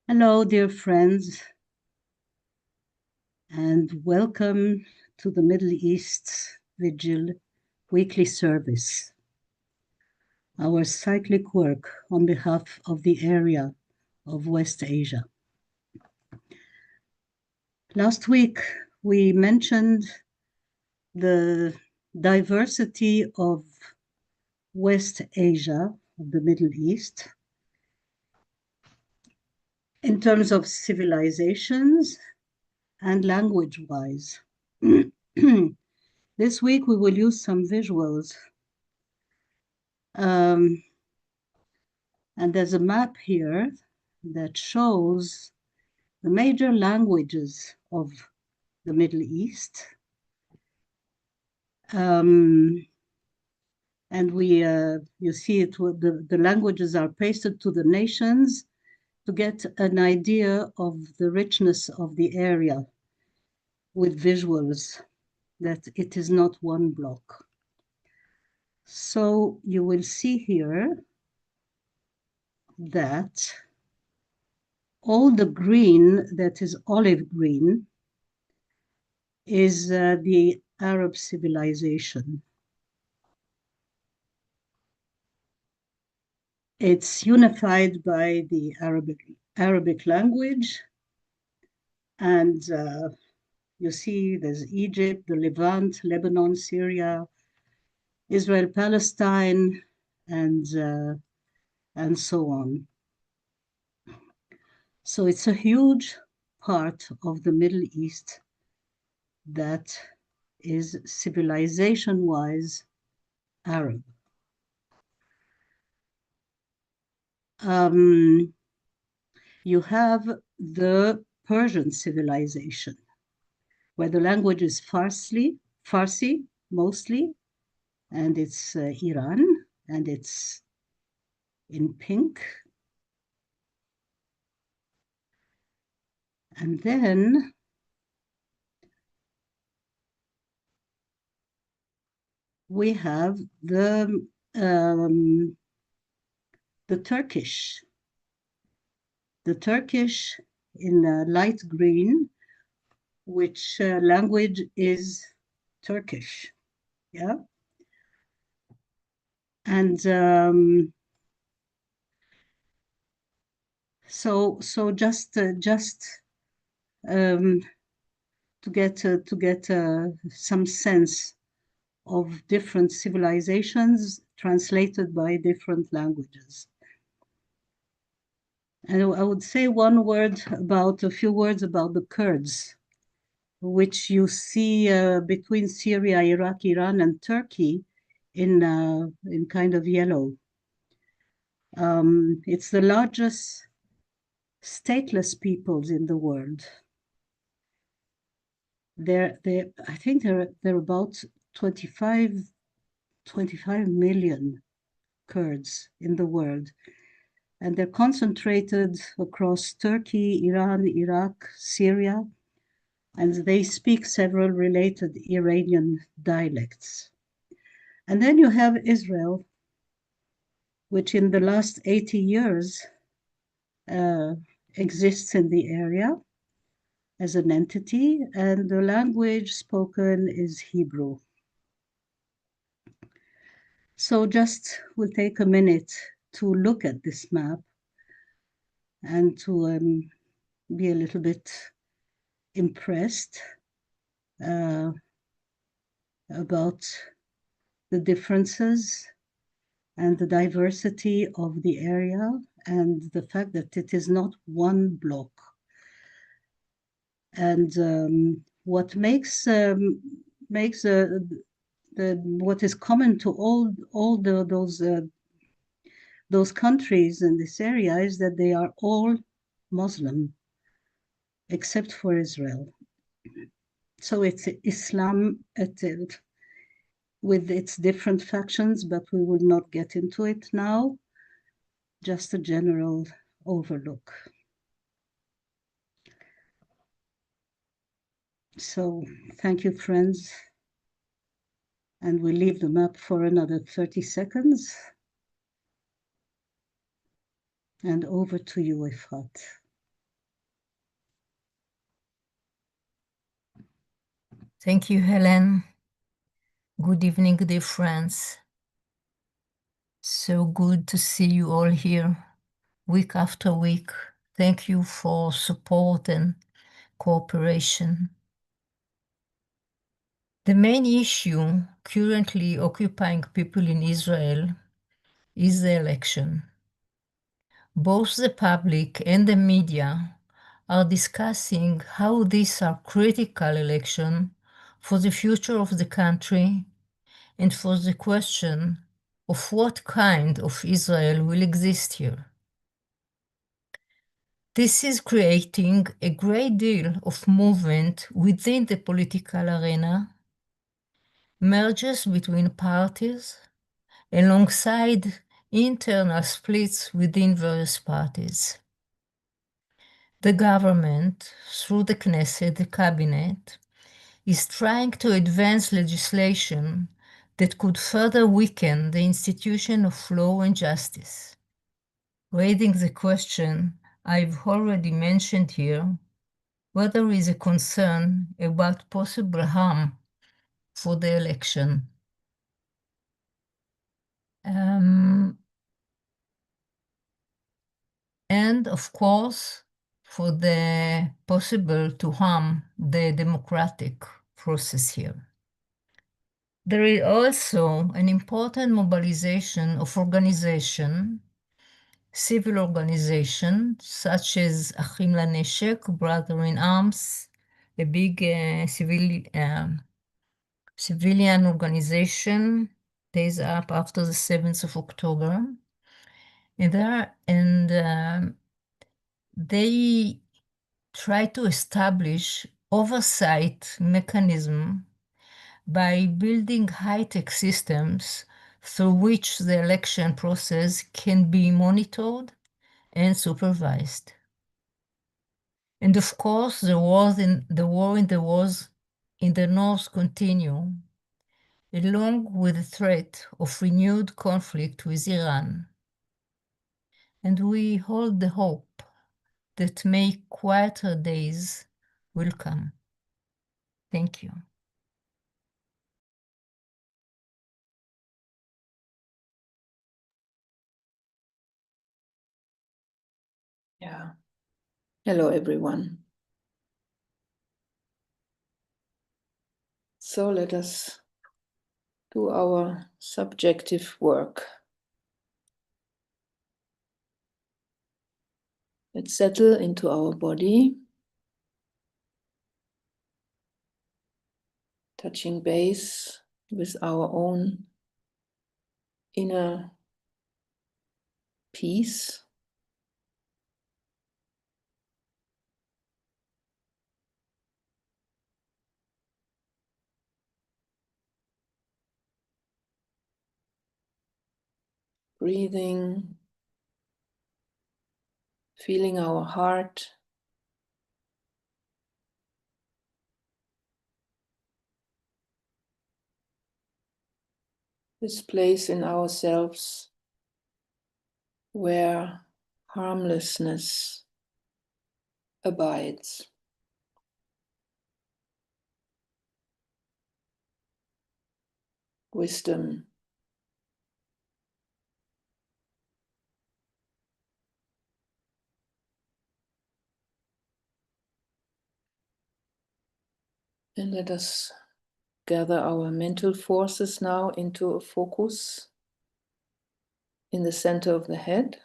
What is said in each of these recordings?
Hello, dear friends, and welcome to the Middle East Vigil weekly service, our cyclic work on behalf of the area of West Asia. Last week, we mentioned the diversity of West Asia, of the Middle East, in terms of civilizations and language-wise. This week, we will use some visuals. And there's a map here that shows the major languages of the Middle East. And you see it, the languages are pasted to the nations to get an idea of the richness of the area with visuals, that it is not one block. So you will see here that all the green that is olive green is the Arab civilization. It's unified by the Arabic language, and you see there's Egypt, the Levant, Lebanon, Syria, Israel, Palestine, and so on. So it's a huge part of the Middle East that is civilization-wise Arab. You have the Persian civilization, where the language is Farsi mostly, and it's Iran, and it's in pink. And then we have the Turkish. The Turkish in light green, which language is Turkish, yeah? And so just to get some sense of different civilizations translated by different languages. And I would say a few words about the Kurds, which you see between Syria, Iraq, Iran, and Turkey in kind of yellow. It's the largest stateless peoples in the world. I think they're about 25 million Kurds in the world. And they're concentrated across Turkey, Iran, Iraq, Syria, and they speak several related Iranian dialects. And then you have Israel, which in the last 80 years exists in the area as an entity, and the language spoken is Hebrew. So we'll take a minute to look at this map and to be a little bit impressed about the differences and the diversity of the area and the fact that it is not one block. And what makes what is common to all those countries in this area is that they are all Muslim, except for Israel. So it's Islam with its different factions, but we will not get into it now. Just a general overlook. So thank you, friends. And we leave the map for another 30 seconds. And over to you, Efrat. Thank you, Helen. Good evening, dear friends. So good to see you all here, week after week. Thank you for support and cooperation. The main issue currently occupying people in Israel is the election. Both the public and the media are discussing how these are critical elections for the future of the country and for the question of what kind of Israel will exist here. This is creating a great deal of movement within the political arena, mergers between parties, alongside internal splits within various parties. The government, through the Knesset, the cabinet, is trying to advance legislation that could further weaken the institution of law and justice, raising the question I've already mentioned here, whether there is a concern about possible harm for the election. And of course, for the possible to harm the democratic process here. There is also an important mobilization of organization, civil organization, such as Achim LaNeshek, Brother in Arms, a big civilian organization, days up after the 7th of October. They try to establish oversight mechanism by building high-tech systems through which the election process can be monitored and supervised. And of course, the war in the north continue, along with the threat of renewed conflict with Iran. And we hold the hope that may quieter days will come. Thank you. Yeah. Hello, everyone. So let us do our subjective work. Let's settle into our body, touching base with our own inner peace. Breathing, feeling our heart. This place in ourselves where harmlessness abides. Wisdom. And let us gather our mental forces now into a focus in the center of the head.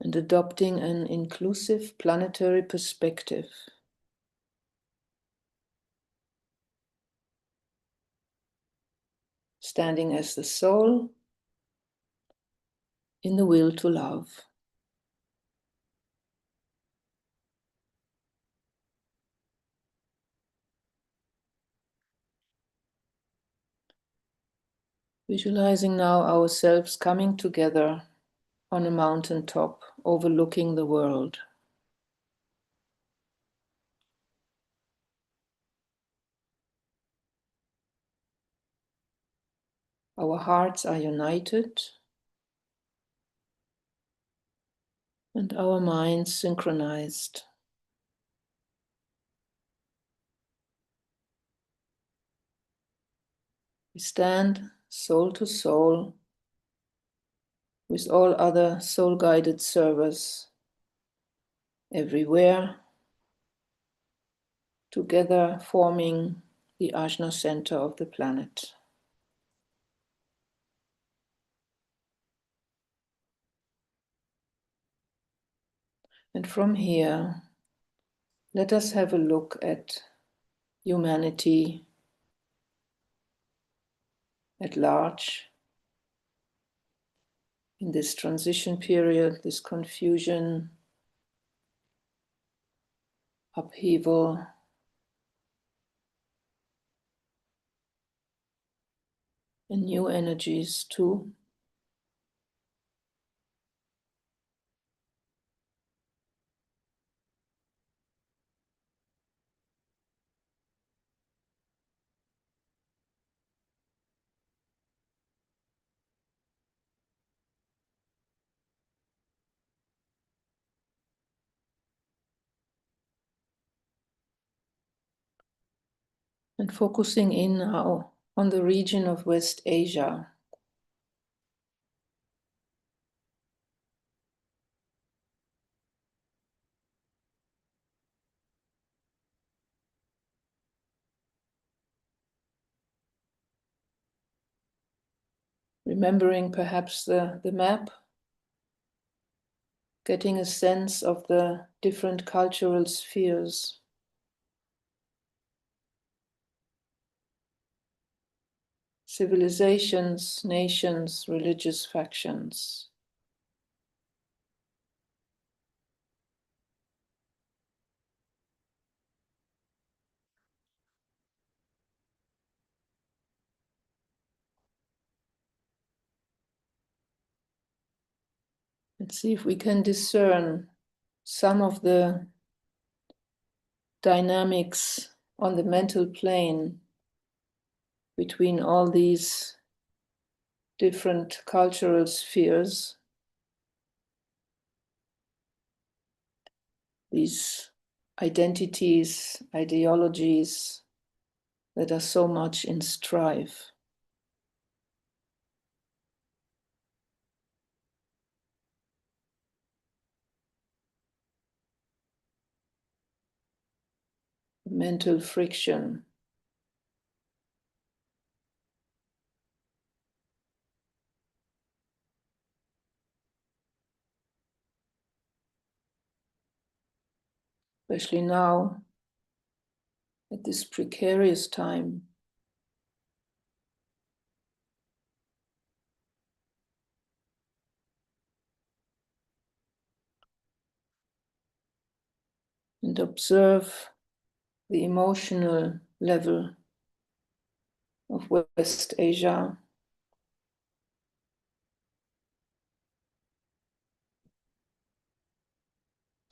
And adopting an inclusive planetary perspective. Standing as the soul in the will to love. Visualizing now ourselves coming together on a mountaintop overlooking the world. Our hearts are united and our minds synchronized. We stand soul to soul with all other soul-guided servers everywhere, together forming the Ajna center of the planet. And from here, let us have a look at humanity at large in this transition period, this confusion, upheaval, and new energies too. And focusing in now on the region of West Asia. Remembering perhaps the map, getting a sense of the different cultural spheres. Civilizations, nations, religious factions. Let's see if we can discern some of the dynamics on the mental plane between all these different cultural spheres, these identities, ideologies that are so much in strife. Mental friction. Especially now, at this precarious time. And observe the emotional level of West Asia.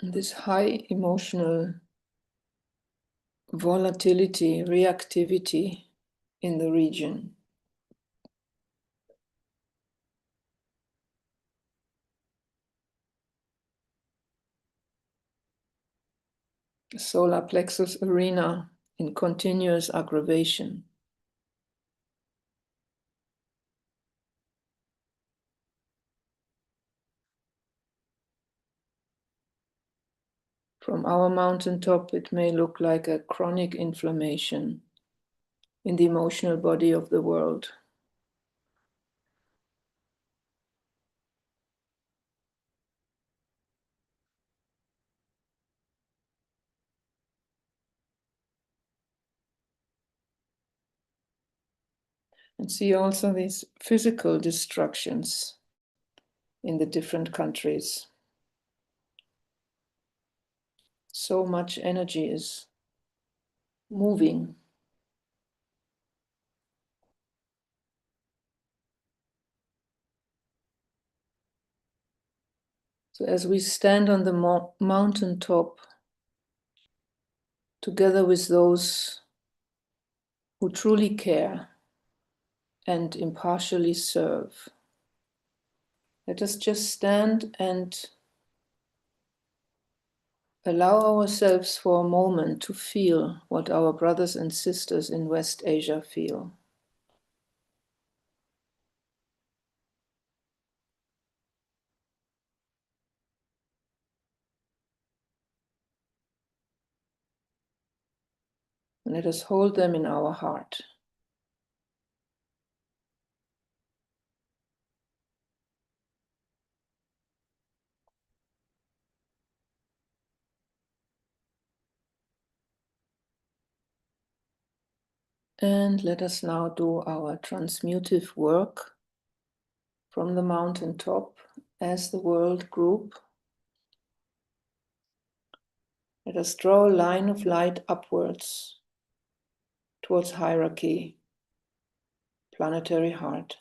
And this high emotional volatility, reactivity in the region. The solar plexus arena in continuous aggravation. From our mountaintop, it may look like a chronic inflammation in the emotional body of the world. And see also these physical destructions in the different countries. So much energy is moving. So as we stand on the mountaintop, together with those who truly care and impartially serve, let us just stand and allow ourselves for a moment to feel what our brothers and sisters in West Asia feel. Let us hold them in our heart. And let us now do our transmutive work from the mountaintop as the world group. Let us draw a line of light upwards towards hierarchy, planetary heart.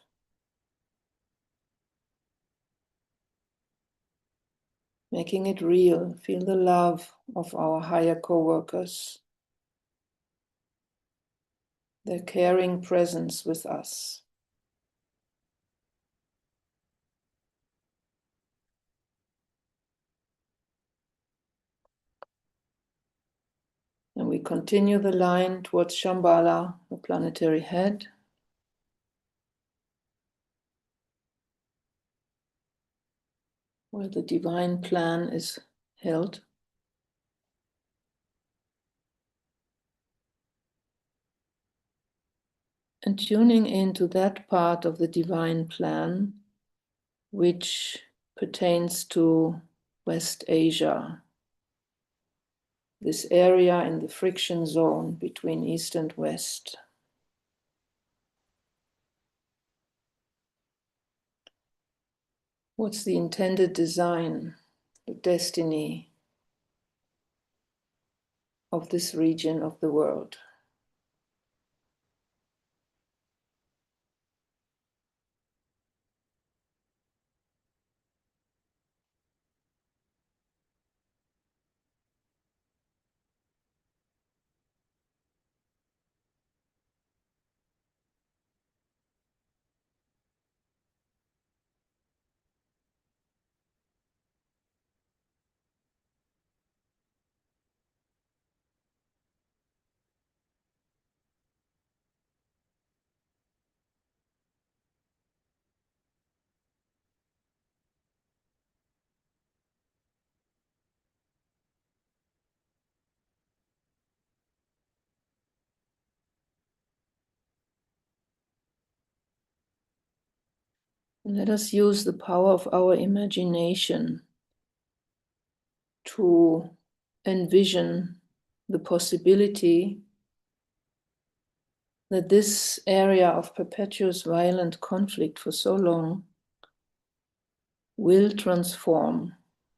Making it real, feel the love of our higher co-workers, their caring presence with us. And we continue the line towards Shambhala, the planetary head. Where the divine plan is held. And tuning into that part of the divine plan which pertains to West Asia, this area in the friction zone between East and West. What's the intended design, the destiny of this region of the world? And let us use the power of our imagination to envision the possibility that this area of perpetuous violent conflict for so long will transform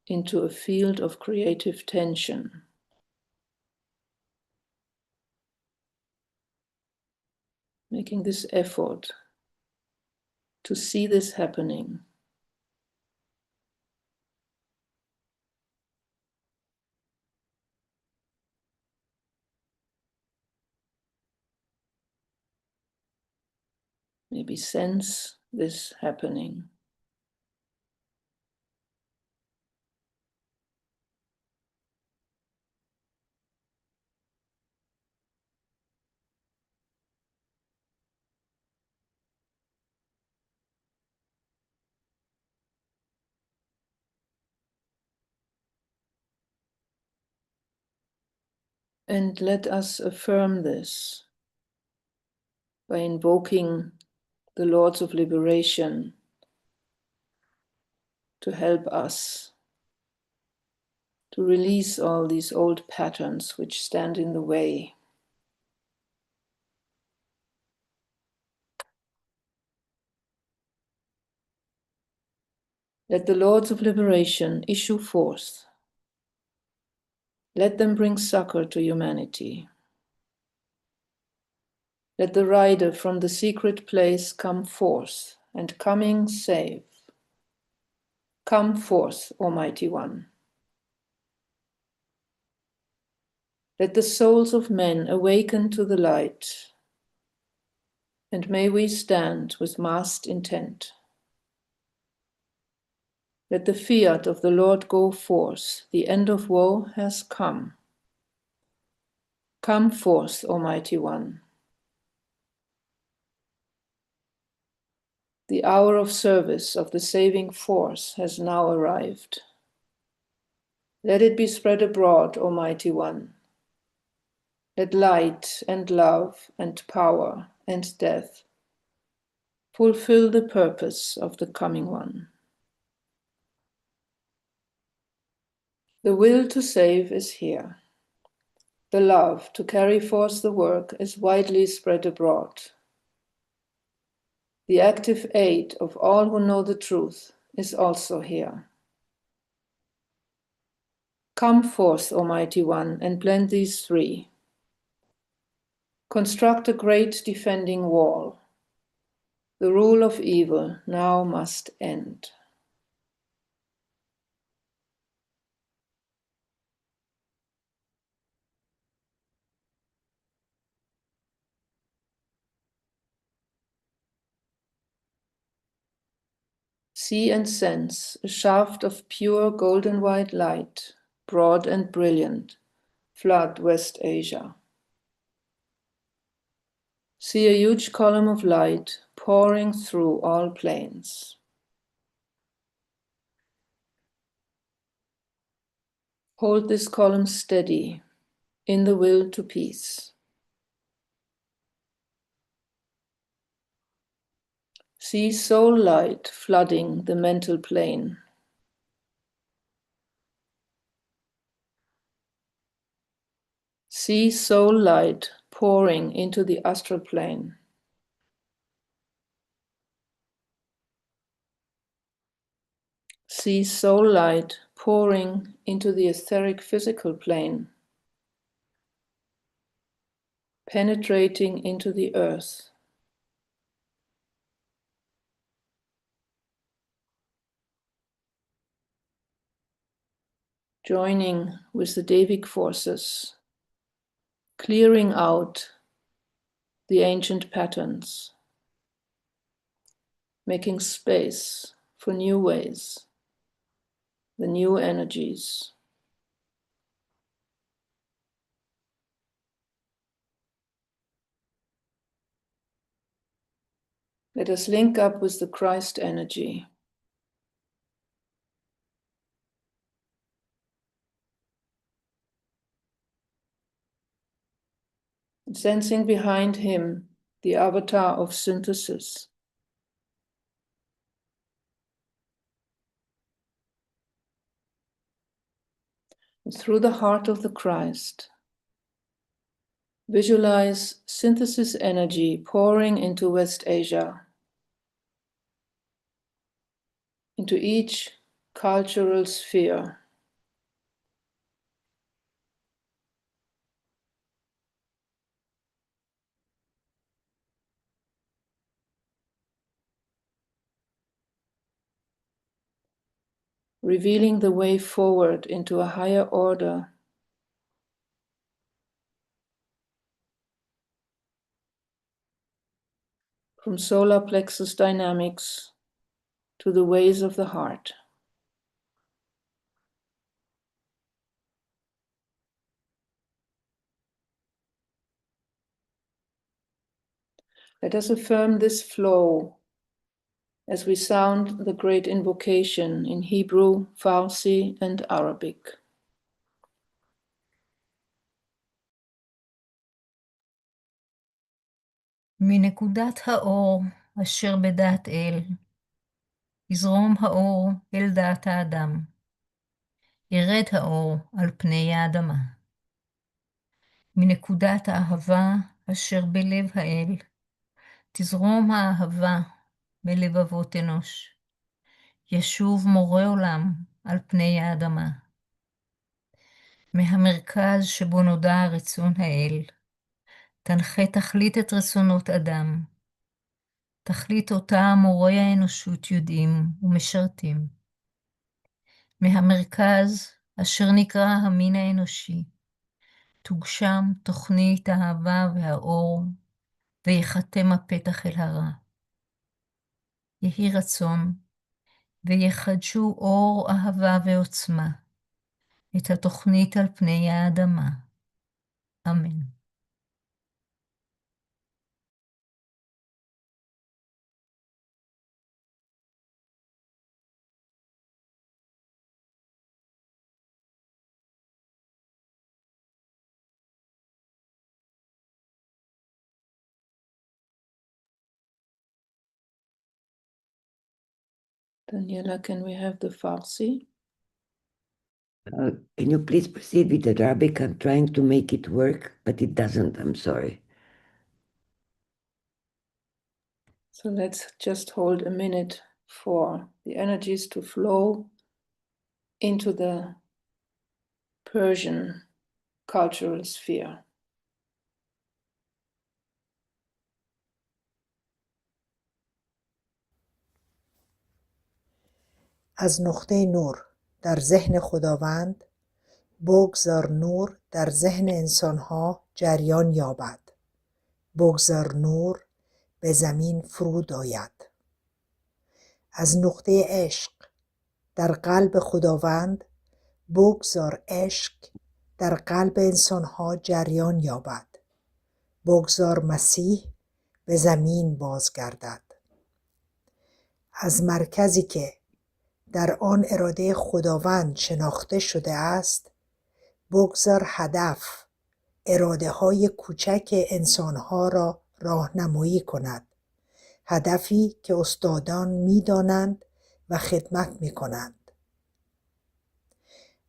into a field of creative tension. Making this effort to see this happening. Maybe sense this happening. And let us affirm this by invoking the Lords of Liberation to help us to release all these old patterns which stand in the way. Let the Lords of Liberation issue forth. Let them bring succor to humanity. Let the rider from the secret place come forth, and coming save. Come forth, Almighty One. Let the souls of men awaken to the light, and may we stand with masked intent. Let the fiat of the Lord go forth. The end of woe has come. Come forth, Almighty One. The hour of service of the saving force has now arrived. Let it be spread abroad, Almighty One. Let light and love and power and death fulfill the purpose of the coming one. The will to save is here. The love to carry forth the work is widely spread abroad. The active aid of all who know the truth is also here. Come forth, Almighty One, and blend these three. Construct a great defending wall. The rule of evil now must end. See and sense a shaft of pure golden white light, broad and brilliant, flood West Asia. See a huge column of light pouring through all planes. Hold this column steady in the will to peace. See soul light flooding the mental plane. See soul light pouring into the astral plane. See soul light pouring into the etheric physical plane, penetrating into the earth. Joining with the Devic forces, clearing out the ancient patterns, making space for new ways, the new energies. Let us link up with the Christ energy. Sensing behind him the avatar of synthesis. And through the heart of the Christ, visualize synthesis energy pouring into West Asia, into each cultural sphere. Revealing the way forward into a higher order, from solar plexus dynamics to the ways of the heart. Let us affirm this flow as we sound the great invocation in Hebrew, Farsi, and Arabic. מנקודת האור אשר בדעת אל, יזרום האור אל דעת האדם. ירד האור על פני האדמה. מנקודת האהבה אשר בלב האל, תזרום האהבה בלבבות אנוש. ישוב מורה עולם על פני האדמה. מהמרכז שבו נודע רצון האל, תנחה תכלית את רצונות אדם, תכלית אותה מורי האנושות יודעים ומשרתים. מהמרכז אשר נקרא המין האנושי, תוגשם תוכנית האהבה והאור, ויחתם הפתח אל הרע. יהי רצון, ויחדשו אור, אהבה ועוצמה, את התוכנית על פני האדמה. אמן. Daniela, can we have the Farsi? Can you please proceed with the Arabic? I'm trying to make it work, but it doesn't. I'm sorry. So let's just hold a minute for the energies to flow into the Persian cultural sphere. از نقطه نور در ذهن خداوند بگذار نور در ذهن انسانها جریان یابد. بگذار نور به زمین فرود آید. از نقطه عشق در قلب خداوند بگذار عشق در قلب انسانها جریان یابد. بگذار مسیح به زمین بازگردد. از مرکزی که در آن اراده خداوند شناخته شده است بگذار هدف اراده های کوچک انسانها را راهنمایی کند. هدفی که استادان می دانند و خدمت می کنند.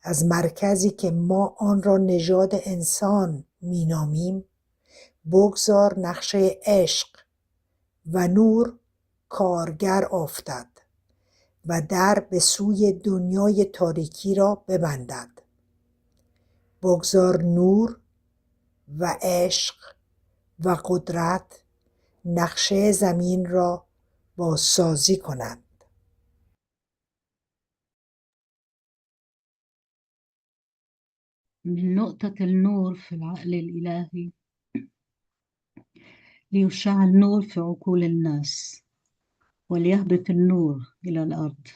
از مرکزی که ما آن را نژاد انسان می نامیم بگذار نقشه عشق و نور کارگر افتد و در به سوی دنیای تاریکی را ببندد. بگذار نور و عشق و قدرت نقشه زمین را بازسازی کنند. من نقطة النور في العقل الإلهي ليشع النور في عقول الناس وليهبط النور إلى الأرض.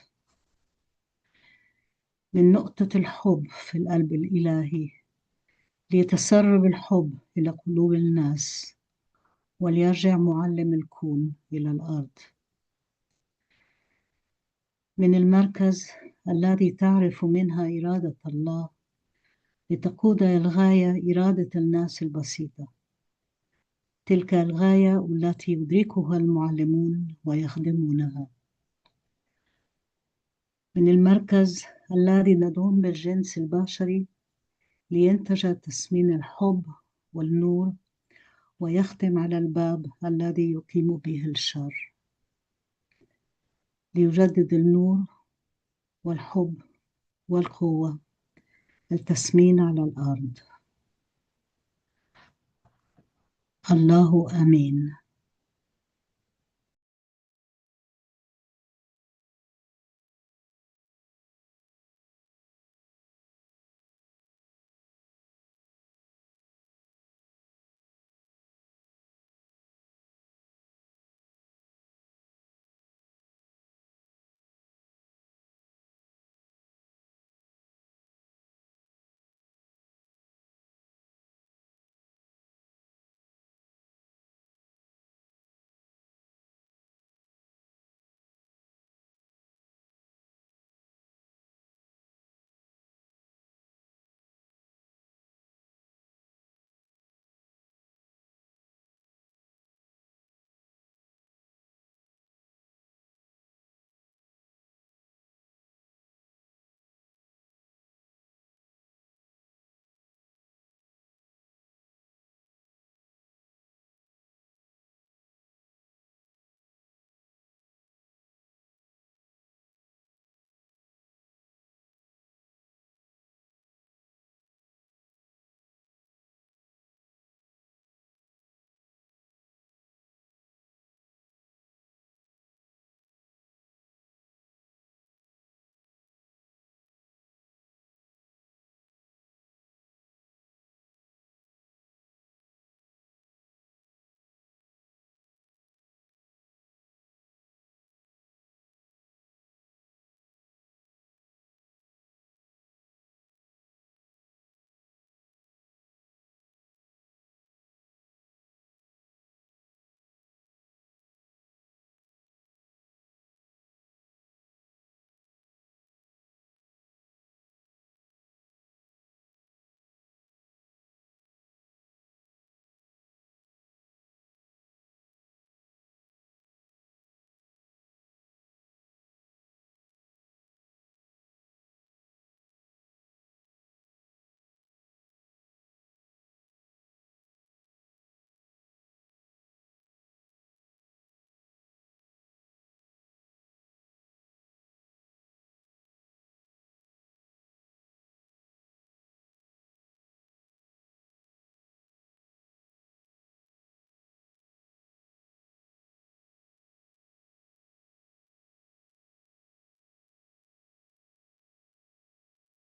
من نقطة الحب في القلب الإلهي ليتسرب الحب إلى قلوب الناس وليرجع معلم الكون إلى الأرض. من المركز الذي تعرف منها إرادة الله لتقود الغاية إرادة الناس البسيطة، تلك الغاية التي يدركها المعلمون ويخدمونها. من المركز الذي ندعم بالجنس البشري لينتج تسمين الحب والنور ويختم على الباب الذي يقيم به الشر، ليجدد النور والحب والقوة التسمين على الأرض. الله آمين.